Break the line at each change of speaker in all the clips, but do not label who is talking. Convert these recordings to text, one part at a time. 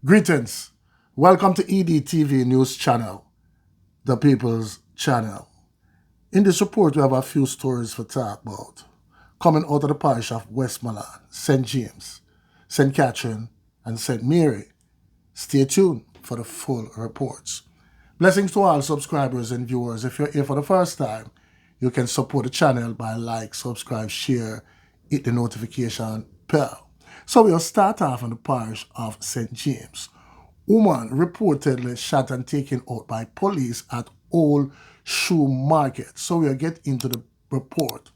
Greetings. Welcome to EDTV News Channel, the People's Channel. In this report, we have a few stories for talk about. Coming out of the parish of Westmoreland, St. James, St. Catherine, and St. Mary. Stay tuned for the full reports. Blessings to all subscribers and viewers. If you're here for the first time, you can support the channel by like, subscribe, share, hit the notification bell. So we'll start off in the parish of St. James. Woman reportedly shot and taken out by police at Old Shoe Market. So we'll get into the report.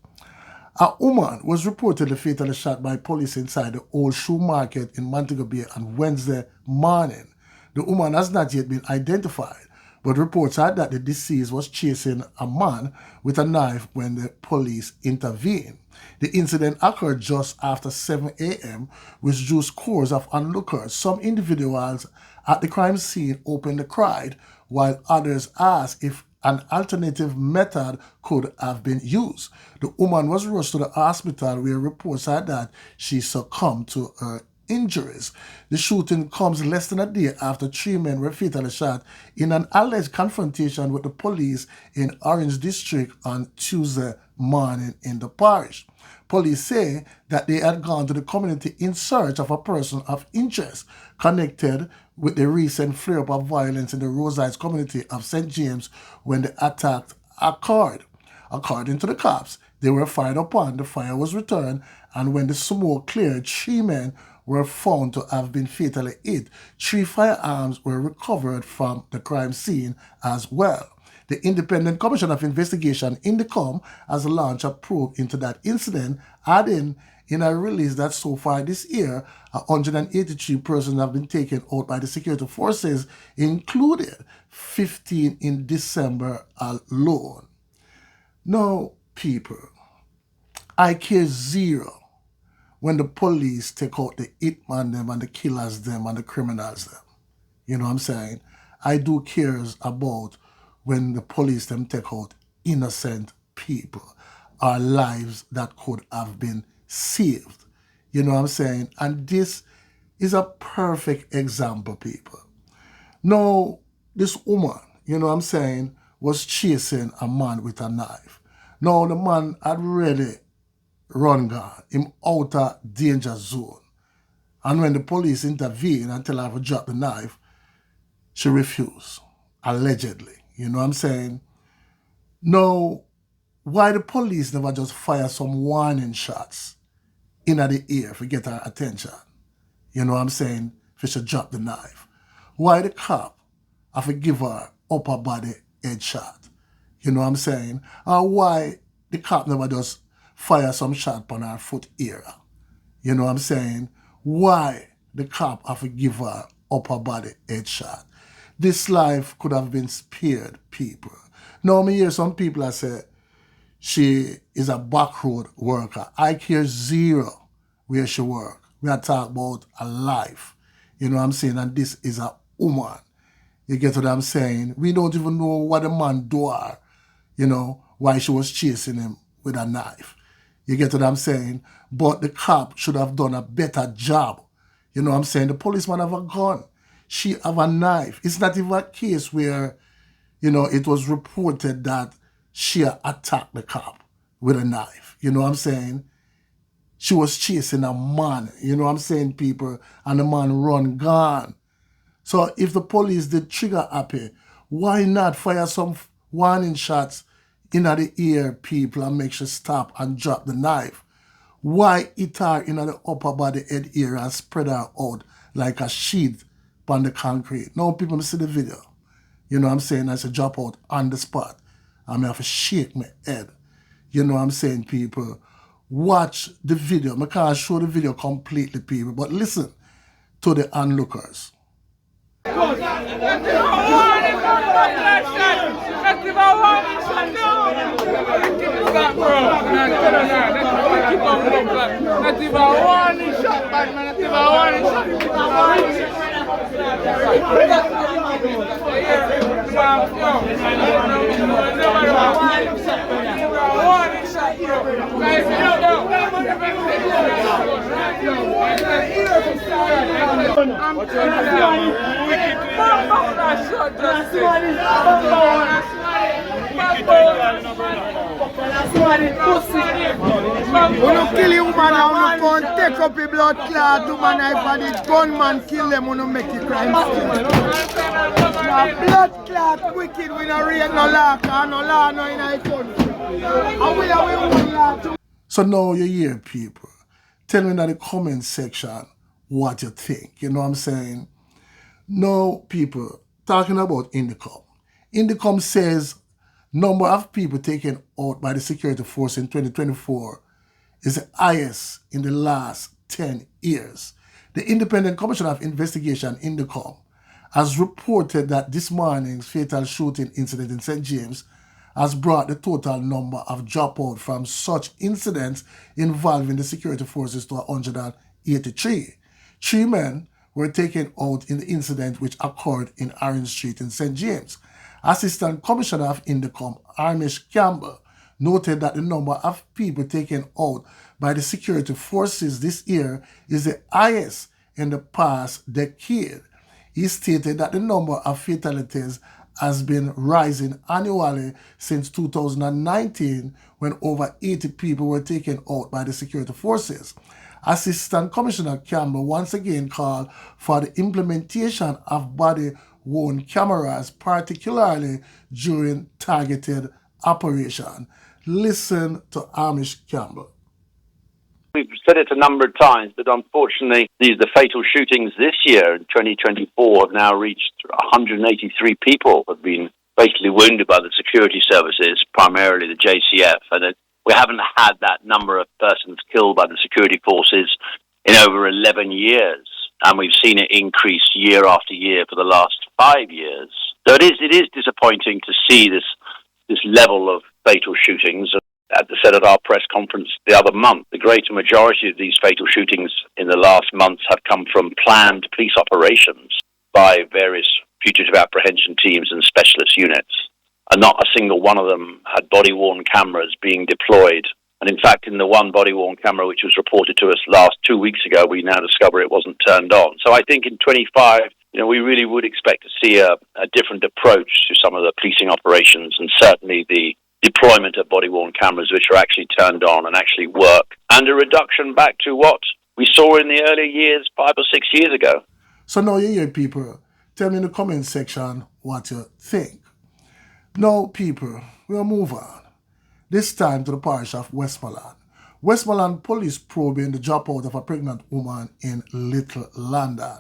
A woman was reportedly fatally shot by police inside the Old Shoe Market in Montego Bay on Wednesday morning. The woman has not yet been identified, but reports are that the deceased was chasing a man with a knife when the police intervened. The incident occurred just after 7 a.m., which drew scores of onlookers. Some individuals at the crime scene openly cried, while others asked if an alternative method could have been used. The woman was rushed to the hospital where reports are that she succumbed to her injuries. The shooting comes less than a day after 3 men were fatally shot in an alleged confrontation with the police in Orange District on Tuesday morning in the parish. Police say that they had gone to the community in search of a person of interest connected with the recent flare-up of violence in the Rosites community of St. James when the attack occurred. According to the cops, they were fired upon, the fire was returned, and when the smoke cleared, 3 men were found to have been fatally hit. 3 firearms were recovered from the crime scene as well. The Independent Commission of Investigation, Indecom, has launched a probe into that incident, adding in a release that so far this year, 183 persons have been taken out by the security forces, including 15 in December alone. Now, people, I care zero when the police take out the hitman them and the killers them and the criminals them. You know what I'm saying? I do cares about when the police them take out innocent people, our lives that could have been saved. You know what I'm saying? And this is a perfect example, people. Now, this woman, you know what I'm saying, was chasing a man with a knife. Now, the man had really run gone, him out of danger zone. And when the police intervened and tell her to drop the knife, she refused, allegedly. You know what I'm saying? Now, why the police never just fire some warning shots in the air to get her attention? You know what I'm saying? If she should drop the knife. Why the cop have to give her upper body headshot? You know what I'm saying? Or why the cop never just fire some shot on her foot area? You know what I'm saying? Why the cop have to give her upper body headshot? This life could have been spared, people. Now, me hear some people that say she is a back road worker. I care zero where she work. We are talking about a life. You know what I'm saying? And this is a woman. You get what I'm saying? We don't even know what the man do her, you know, why she was chasing him with a knife. You get what I'm saying? But the cop should have done a better job. You know what I'm saying? The policeman have a gun. She have a knife. It's not even a case where, you know, it was reported that she attacked the cop with a knife. You know what I'm saying? She was chasing a man, you know what I'm saying, people, and the man run gone. So if the police did trigger happy, why not fire some warning shots in the ear, people, and make sure stop and drop the knife? Why hit her in the upper body head area and spread her out like a sheet on the concrete? Now people see the video. You know what I'm saying? I should drop out on the spot. I have to shake my head. You know what I'm saying, people? Watch the video. I can't show the video completely, people, but listen to the onlookers.
kill you man and you take up the blood clot, woman if the gunman kill them when you make the crime scene. Blood clot wicked, we don't read no law, no law no in our country. And we one law too.
So now you hear people. Tell me in the comment section what you think. You know what I'm saying? Now people, talking about Indecom. Indecom says number of people taken out by the security force in 2024 is the highest in the last 10 years. The Independent Commissioner of Investigation, Indecom, has reported that this morning's fatal shooting incident in St. James has brought the total number of dropout from such incidents involving the security forces to 183. 3 men were taken out in the incident which occurred in Orange Street in St. James. Assistant Commissioner of Indecom, Amish Campbell, noted that the number of people taken out by the security forces this year is the highest in the past decade. He stated that the number of fatalities has been rising annually since 2019 when over 80 people were taken out by the security forces. Assistant Commissioner Campbell once again called for the implementation of body-worn cameras, particularly during targeted operation. Listen to Amish Campbell.
We've said it a number of times, but unfortunately, the fatal shootings this year in 2024 have now reached 183 people have been fatally wounded by the security services, primarily the JCF, and we haven't had that number of persons killed by the security forces in over 11 years, and we've seen it increase year after year for the last 5 years. So it is disappointing to see this level of fatal shootings. As I said at our press conference the other month, the greater majority of these fatal shootings in the last months have come from planned police operations by various fugitive apprehension teams and specialist units. And not a single one of them had body-worn cameras being deployed. And in fact, in the one body-worn camera which was reported to us last 2 weeks ago, we now discover it wasn't turned on. So I think in 25, we really would expect to see a different approach to some of the policing operations, and certainly the deployment of body-worn cameras which are actually turned on and actually work, and a reduction back to what we saw in the earlier years 5 or 6 years ago.
So now you hear people, tell me in the comment section what you think. Now people, we'll move on. This time to the parish of Westmoreland. Westmoreland police probing the dropout of a pregnant woman in Little London.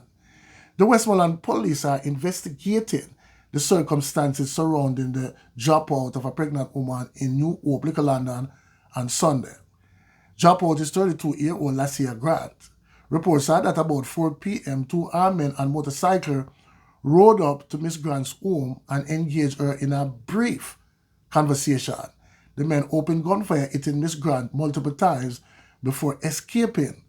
The Westmoreland police are investigating the circumstances surrounding the dropout of a pregnant woman in New Hope, Little London on Sunday. Dropout is 32-year-old Lassia Grant. Reports are that about 4 p.m. 2 armed men on motorcycle rode up to Miss Grant's home and engaged her in a brief conversation. The men opened gunfire, hitting Miss Grant multiple times before escaping.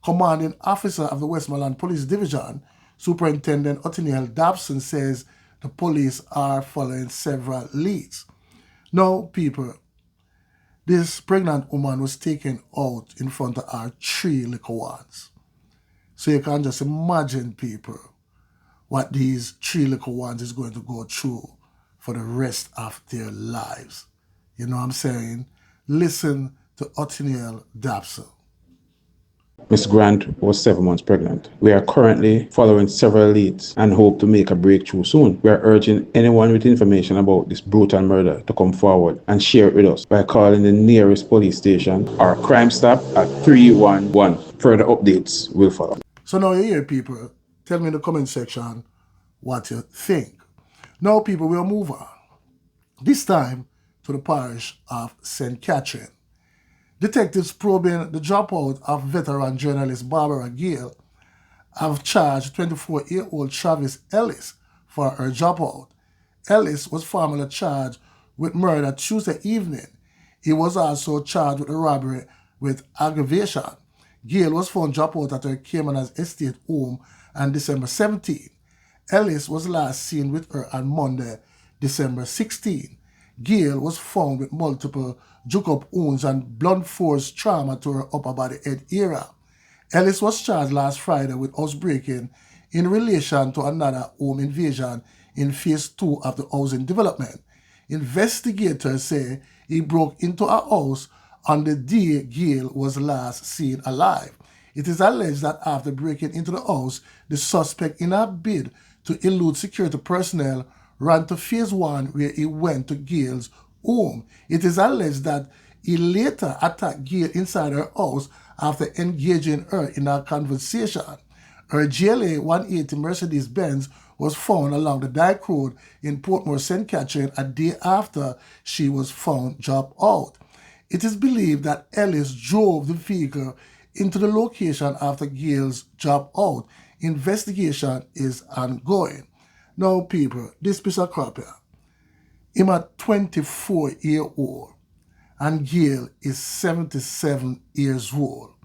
Commanding officer of the Westmoreland Police Division, Superintendent Othniel Dobson, says the police are following several leads. Now, people, this pregnant woman was taken out in front of her 3 little ones. So you can just imagine, people, what these 3 little ones is going to go through for the rest of their lives. You know what I'm saying? Listen to Othniel Dobson.
Ms. Grant was 7 months pregnant. We are currently following several leads and hope to make a breakthrough soon. We are urging anyone with information about this brutal murder to come forward and share it with us by calling the nearest police station or Crime Stop at 311. Further updates will follow.
So now you hear, people, tell me in the comment section what you think. Now, people, we'll move on. This time to the parish of St. Catherine. Detectives probing the dropout of veteran journalist Barbara Gale have charged 24-year-old Travis Ellis for her dropout. Ellis was formally charged with murder Tuesday evening. He was also charged with a robbery with aggravation. Gale was found dropout at her Caymanas Estate home on December 17. Ellis was last seen with her on Monday, December 16. Gale was found with multiple juke-up wounds and blunt force trauma to her upper body head area. Ellis was charged last Friday with housebreaking in relation to another home invasion in phase 2 of the housing development. Investigators say he broke into a house on the day Gail was last seen alive. It is alleged that after breaking into the house, the suspect, in a bid to elude security personnel, ran to phase 1 where he went to Gail's home. It is alleged that he later attacked Gail inside her house after engaging her in a conversation. Her GLA 180 Mercedes-Benz was found along the Dyke Road in Portmore, St. Catherine a day after she was found dropped out. It is believed that Ellis drove the vehicle into the location after Gail's drop out. Investigation is ongoing. Now, people, this piece of crap here. I'm a 24-year-old and Gail is 77 years old.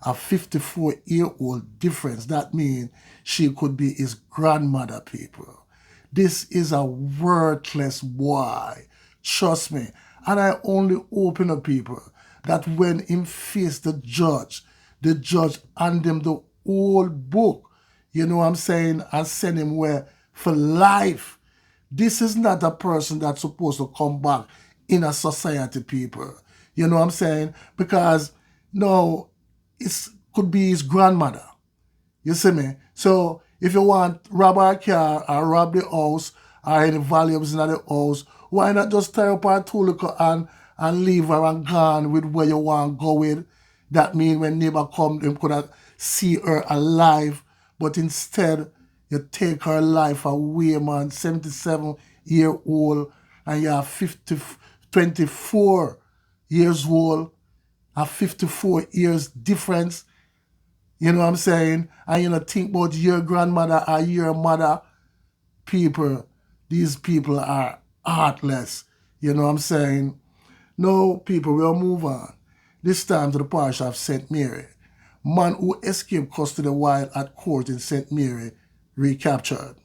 A 54-year-old difference. That means she could be his grandmother, people. This is a worthless boy. Trust me. And I only open up, people, that when him face the judge hand him the whole book, you know what I'm saying, and send him where for life. This is not a person that's supposed to come back in a society, people. You know what I'm saying? Because, no, it could be his grandmother. You see me? So, if you want rob our car or rob the house or any valuables in the house, why not just tie up our tool and leave her and gone with where you want to go with? That means when neighbor come, them could have see her alive, but instead, you take her life away, man. 77-year-old, and you're 24 years old, a 54 years difference. You know what I'm saying? And you know, think about your grandmother or your mother. People, these people are heartless. You know what I'm saying? No, people, we'll move on. This time to the parish of St. Mary. Man who escaped custody while at court in St. Mary recaptured.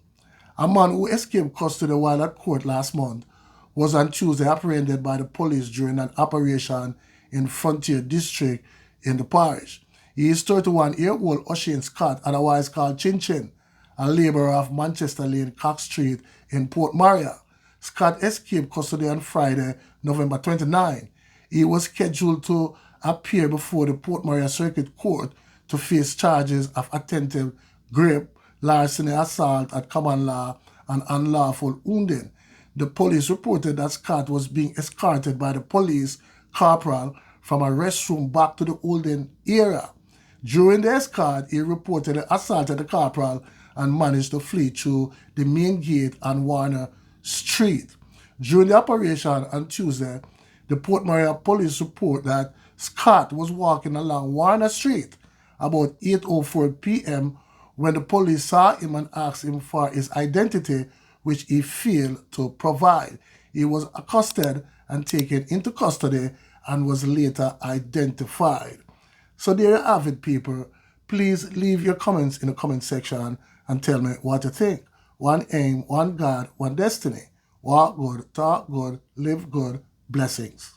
A man who escaped custody while at court last month was on Tuesday apprehended by the police during an operation in Frontier District in the parish. He is 31-year-old Oshane Scott, otherwise called Chin Chin, a laborer of Manchester Lane, Cox Street in Port Maria. Scott escaped custody on Friday, November 29. He was scheduled to appear before the Port Maria Circuit Court to face charges of attempted rape, larceny, assault at common law, and unlawful wounding. The police reported that Scott was being escorted by the police corporal from a restroom back to the holding area. During the escort, he reportedly assaulted the corporal and managed to flee through the main gate on Warner Street. During the operation on Tuesday, the Port Maria police report that Scott was walking along Warner Street about 8:04 p.m. when the police saw him and asked him for his identity, which he failed to provide. He was accosted and taken into custody and was later identified. So there you have it, people. Please leave your comments in the comment section and tell me what you think. One aim, one God, one destiny. Walk good, talk good, live good. Blessings.